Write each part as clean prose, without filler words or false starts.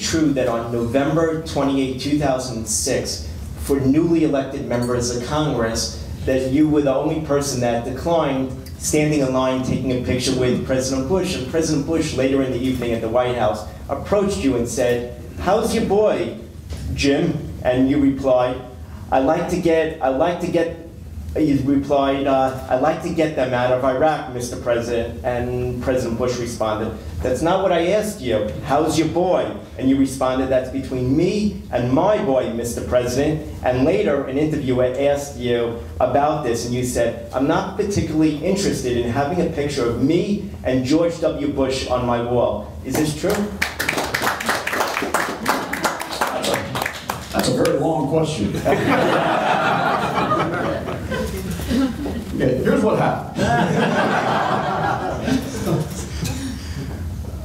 true that on November 28, 2006, for newly elected members of Congress, that you were the only person that declined standing in line taking a picture with President Bush, and President Bush later in the evening at the White House approached you and said, "How's your boy, Jim?" And you replied, "I'd like to get them out of Iraq, Mr. President." And President Bush responded, "That's not what I asked you. How's your boy?" And you responded, "That's between me and my boy, Mr. President." And later, an interviewer asked you about this, and you said, "I'm not particularly interested in having a picture of me and George W. Bush on my wall." Is this true? That's a very long question. Okay, here's what happened.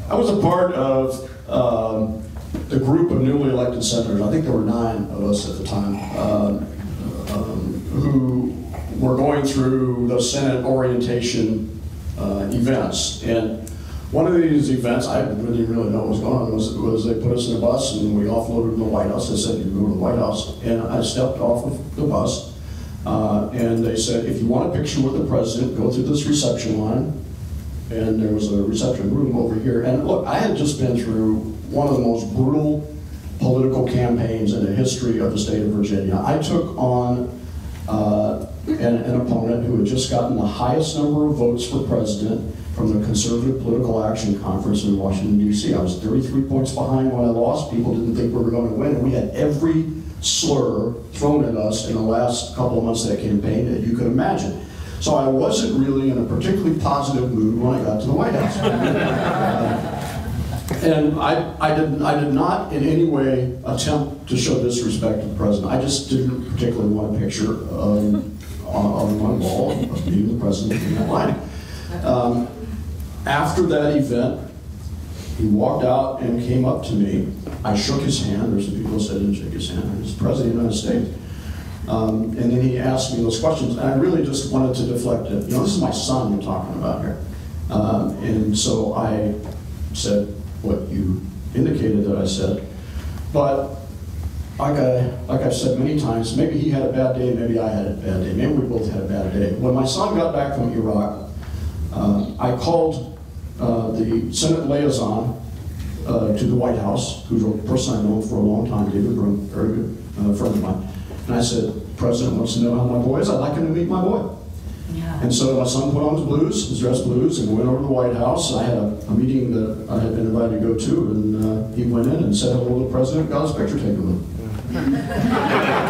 I was a part of the group of newly elected senators. I think there were 9 of us at the time who were going through the Senate orientation events. And one of these events, I didn't really know what was going on, was they put us in a bus and we offloaded in the White House. They said, "You go to the White House." And I stepped off of the bus. And they said, "If you want a picture with the president, go through this reception line." And there was a reception room over here. And look, I had just been through one of the most brutal political campaigns in the history of the state of Virginia. I took on an opponent who had just gotten the highest number of votes for president from the Conservative Political Action Conference in Washington, D.C. I was 33 points behind when I lost. People didn't think we were going to win. And we had every slur thrown at us in the last couple of months of that campaign that you could imagine. So I wasn't really in a particularly positive mood when I got to the White House. And I did not in any way attempt to show disrespect to the president. I just didn't particularly want a picture on my wall of being the president in that line. After that event, he walked out and came up to me. I shook his hand. There's some people who said I didn't shake his hand. He's the president of the United States. And then he asked me those questions. And I really just wanted to deflect it. You know, this is my son you're talking about here. And so I said what you indicated that I said. But like I've said many times, maybe he had a bad day, maybe I had a bad day. Maybe we both had a bad day. When my son got back from Iraq, I called the Senate liaison to the White House, who's a person I've known for a long time, David Broom, very good friend of mine. And I said, "The president wants to know how my boy is. I'd like him to meet my boy." Yeah. And so my son put on his dress blues, and we went over to the White House. I had a meeting that I had been invited to go to, and he went in and said hello to the president, got his picture taken with him.